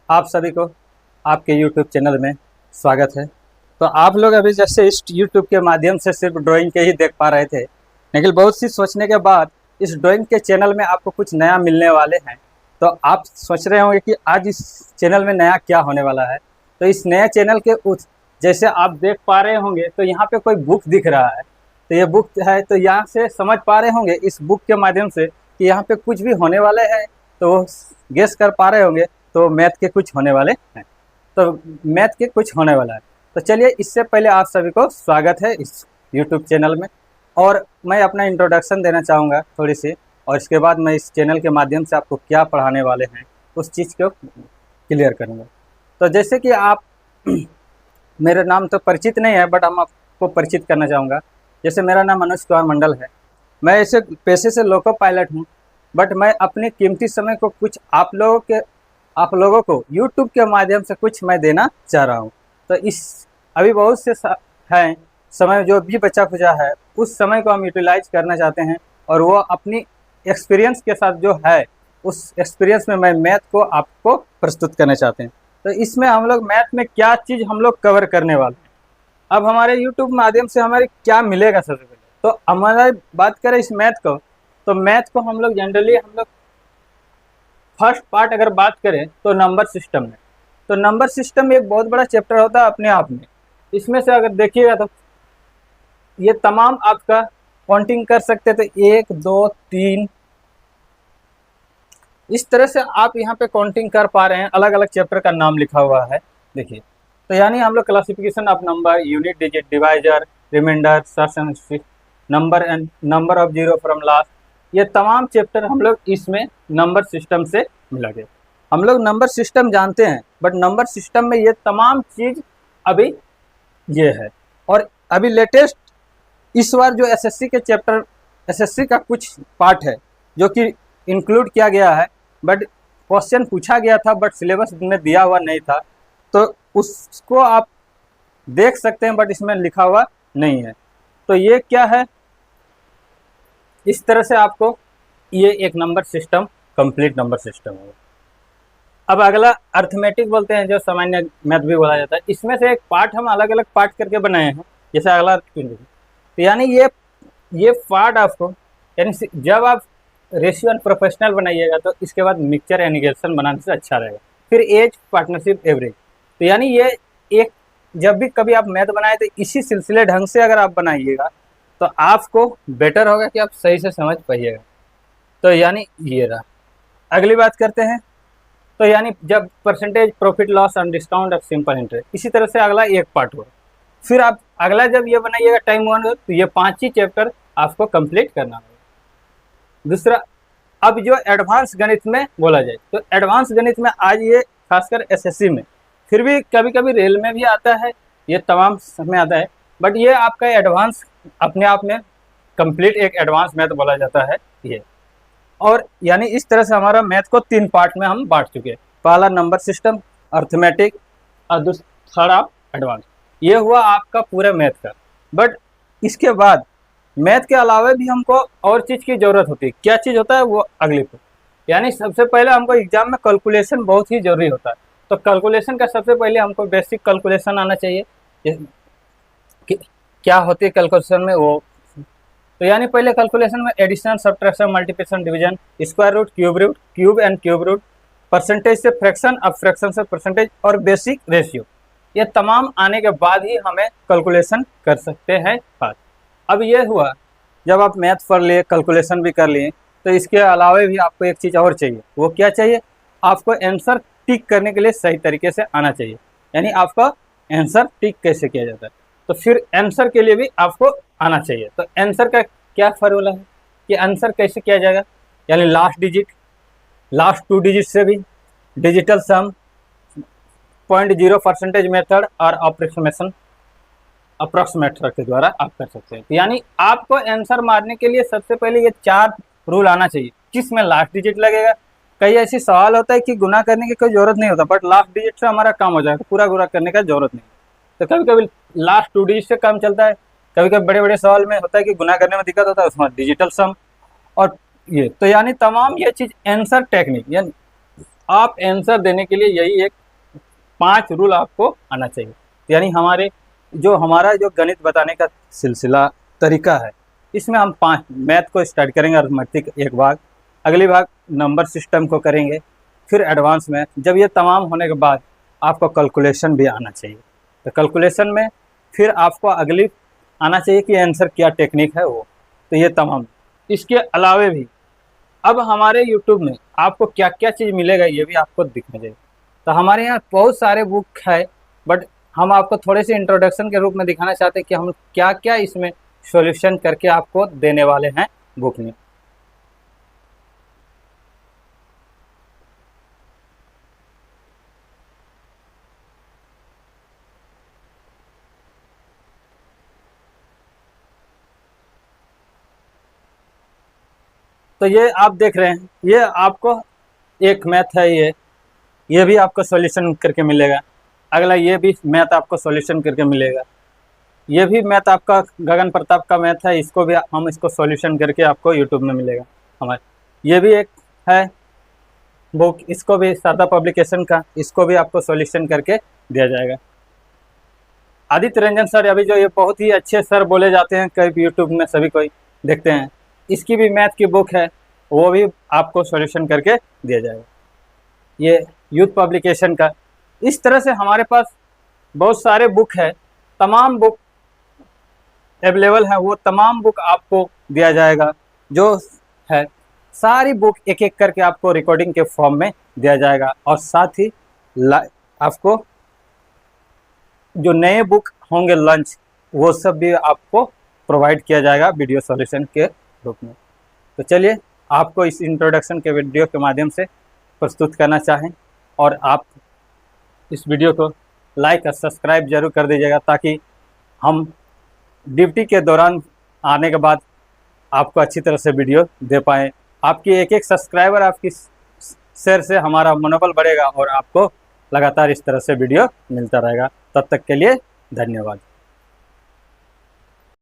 आप सभी को आपके YouTube चैनल में स्वागत है। तो आप लोग अभी जैसे इस YouTube के माध्यम से सिर्फ ड्राइंग के ही देख पा रहे थे, लेकिन बहुत सी सोचने के बाद इस ड्राइंग के चैनल में आपको कुछ नया मिलने वाले हैं। तो आप सोच रहे होंगे कि आज इस चैनल में नया क्या होने वाला है। तो इस नए चैनल के जैसे आप देख पा रहे होंगे तो यहाँ पे कोई बुक दिख रहा है। तो ये बुक है, तो यहाँ से समझ पा रहे होंगे इस बुक के माध्यम से कि यहाँ पे कुछ भी होने वाले हैं। तो गेस कर पा रहे होंगे, तो मैथ के कुछ होने वाले हैं। तो मैथ के कुछ होने वाला है। तो चलिए, इससे पहले आप सभी को स्वागत है इस YouTube चैनल में। और मैं अपना इंट्रोडक्शन देना चाहूँगा थोड़ी सी, और इसके बाद मैं इस चैनल के माध्यम से आपको क्या पढ़ाने वाले हैं उस चीज़ को क्लियर करूँगा। तो जैसे कि आप मेरा नाम तो परिचित नहीं है, बट हम आपको परिचित करना चाहूँगा। जैसे मेरा नाम मनोज कुमार मंडल है। मैं ऐसे पेशे से लोको पायलट हूँ, बट मैं अपने कीमती समय को कुछ आप लोगों को YouTube के माध्यम से कुछ मैं देना चाह रहा हूँ। तो इस अभी बहुत से हैं समय जो भी बचा खुचा है, उस समय को हम यूटिलाइज करना चाहते हैं, और वो अपनी एक्सपीरियंस के साथ जो है उस एक्सपीरियंस में मैं मैथ को आपको प्रस्तुत करना चाहते हैं। तो इसमें हम लोग मैथ में क्या चीज़ हम लोग कवर करने वाले हैं। अब हमारे YouTube माध्यम से हमारे क्या मिलेगा सबसे पहले, तो हमारा बात करें इस मैथ को, तो मैथ को हम लोग जनरली फर्स्ट पार्ट अगर बात करें तो नंबर सिस्टम में। तो नंबर सिस्टम एक बहुत बड़ा चैप्टर होता है अपने आप में। इसमें से अगर देखिएगा तो ये तमाम आपका काउंटिंग कर सकते थे, 1 2 3, इस तरह से आप यहाँ पे काउंटिंग कर पा रहे हैं। अलग अलग चैप्टर का नाम लिखा हुआ है, देखिए। तो यानी हम लोग classification of number, unit digit, divisor, remainder, subtraction, number and number of zero from last, ये तमाम चैप्टर हम लोग इसमें नंबर सिस्टम से मिला गया। हम लोग नंबर सिस्टम जानते हैं, बट नंबर सिस्टम में ये तमाम चीज़ अभी ये है। और अभी लेटेस्ट इस बार जो एसएससी के चैप्टर, एसएससी का कुछ पार्ट है जो कि इंक्लूड किया गया है, बट क्वेश्चन पूछा गया था बट सिलेबस में दिया हुआ नहीं था, तो उसको आप देख सकते हैं, बट इसमें लिखा हुआ नहीं है। तो ये क्या है, इस तरह से आपको ये एक number system, complete number system होगा। अब अगला अर्थमेटिक बोलते हैं, जो सामान्य मैथ भी बोला जाता है। इसमें से एक पार्ट हम अलग अलग पार्ट करके बनाए हैं। जैसे अगला तो यानी ये पार्ट आपको, यानी जब आप रेशियो एंड प्रोफेशनल बनाइएगा तो इसके बाद मिक्सचर एंड इक्वेशन बनाने से अच्छा रहेगा। फिर एज, पार्टनरशिप, एवरेज। तो यानी ये एक, जब भी कभी आप मैथ बनाए तो इसी सिलसिले ढंग से अगर आप बनाइएगा तो आपको बेटर होगा कि आप सही से समझ पाइएगा। तो यानी ये रहा। अगली बात करते हैं, तो यानी जब percentage, profit, loss and discount of simple interest, इसी तरह से अगला एक पार्ट होगा। फिर आप अगला जब ये बनाइएगा टाइम 1, तो ये 5 ही चैप्टर आपको कंप्लीट करना होगा। दूसरा, अब जो एडवांस गणित में बोला जाए, तो एडवांस गणित में आज ये खासकर एसएससी में, फिर भी कभी कभी रेल में भी आता है, ये तमाम समय आता है, बट ये आपका एडवांस अपने आप में कंप्लीट एक एडवांस मैथ बोला जाता है ये। और यानी इस तरह से हमारा मैथ को 3 पार्ट में हम बांट चुके हैं। पहला नंबर सिस्टम, अर्थमेटिक, और दूसरा एडवांस। ये हुआ आपका पूरा मैथ का। बट इसके बाद मैथ के अलावा भी हमको और चीज़ की ज़रूरत होती है। क्या चीज़ होता है वो अगली को, यानी सबसे पहले हमको एग्जाम में कैलकुलेशन बहुत ही ज़रूरी होता है। तो कैलकुलेशन का सबसे पहले हमको बेसिक कैलकुलेशन आना चाहिए कि क्या होती है कैलकुलेशन में वो। तो यानी पहले कैलकुलेशन में addition, subtraction, multiplication, division, square root, cube and cube root, percentage से फ्रैक्शन, अब फ्रैक्शन से परसेंटेज, और बेसिक रेशियो, ये तमाम आने के बाद ही हमें कैलकुलेशन कर सकते हैं बात। अब ये हुआ, जब आप मैथ पढ़ लिए, कैलकुलेशन भी कर लिए, तो इसके अलावा भी आपको एक चीज़ और चाहिए। वो क्या चाहिए, आपको आंसर टिक करने के लिए सही तरीके से आना चाहिए। यानी आपका आंसर टिक कैसे किया जाता है, तो फिर आंसर के लिए भी आपको आना चाहिए। तो आंसर का क्या फार्मूला है कि आंसर कैसे किया जाएगा, यानी लास्ट डिजिट, लास्ट 2 डिजिट से भी, डिजिटल सम, 0.0% मेथड, और अप्रोक्सीमेटर के द्वारा आप कर सकते हैं। यानी आपको आंसर मारने के लिए सबसे पहले ये 4 रूल आना चाहिए। किसमें लास्ट डिजिट लगेगा। कई ऐसी सवाल होता है कि गुना करने की कोई ज़रूरत नहीं होता, बट लास्ट डिजिट से हमारा काम हो जाएगा, पूरा गुना करने का ज़रूरत नहीं। तो कभी कभी लास्ट 2 डिजिट से काम चलता है। कभी कभी बड़े बड़े सवाल में होता है कि गुना करने में दिक्कत होता है, उसमें डिजिटल सम और ये। तो यानी तमाम ये चीज़ आंसर टेक्निक, यानी आप आंसर देने के लिए यही एक 5 रूल आपको आना चाहिए। यानी हमारा जो गणित बताने का सिलसिला तरीका है, इसमें हम 5 मैथ को स्टार्ट करेंगे, अर्थमेटिक एक भाग, अगली भाग नंबर सिस्टम को करेंगे, फिर एडवांस मैथ। जब ये तमाम होने के बाद आपको कैलकुलेशन भी आना चाहिए। तो कैलकुलेशन में फिर आपको अगली आना चाहिए कि आंसर क्या टेक्निक है वो। तो ये तमाम, इसके अलावे भी अब हमारे यूट्यूब में आपको क्या क्या चीज़ मिलेगा ये भी आपको दिखना चाहिए। तो हमारे यहाँ बहुत सारे बुक है, बट हम आपको थोड़े से इंट्रोडक्शन के रूप में दिखाना चाहते हैं कि हम क्या क्या इसमें सॉल्यूशन करके आपको देने वाले हैं बुक में। तो ये आप देख रहे हैं, ये आपको एक मैथ है, ये भी आपको सॉल्यूशन करके मिलेगा। अगला ये भी मैथ आपको सॉल्यूशन करके मिलेगा। ये भी मैथ आपका गगन प्रताप का मैथ है, इसको भी हम इसको सॉल्यूशन करके आपको यूट्यूब में मिलेगा हमारे। ये भी एक है बुक, इसको भी शारदा पब्लिकेशन का, इसको भी आपको सॉल्यूशन करके दिया जाएगा। आदित्य रंजन सर अभी जो ये बहुत ही अच्छे सर बोले जाते हैं, कई यूट्यूब में सभी कोई देखते हैं, इसकी भी मैथ की बुक है, वो भी आपको सॉल्यूशन करके दिया जाएगा। ये यूथ पब्लिकेशन का, इस तरह से हमारे पास बहुत सारे बुक है, तमाम बुक अवेलेबल है, वो तमाम बुक आपको दिया जाएगा। जो है सारी बुक एक एक करके आपको रिकॉर्डिंग के फॉर्म में दिया जाएगा, और साथ ही आपको जो नए बुक होंगे लंच, वो सब भी आपको प्रोवाइड किया जाएगा वीडियो सॉल्यूशन के रूप में। तो चलिए आपको इस इंट्रोडक्शन के वीडियो के माध्यम से प्रस्तुत करना चाहें, और आप इस वीडियो को लाइक और सब्सक्राइब जरूर कर दीजिएगा, ताकि हम ड्यूटी के दौरान आने के बाद आपको अच्छी तरह से वीडियो दे पाएँ। आपकी एक एक सब्सक्राइबर, आपकी शेयर से हमारा मनोबल बढ़ेगा और आपको लगातार इस तरह से वीडियो मिलता रहेगा। तब तक के लिए धन्यवाद।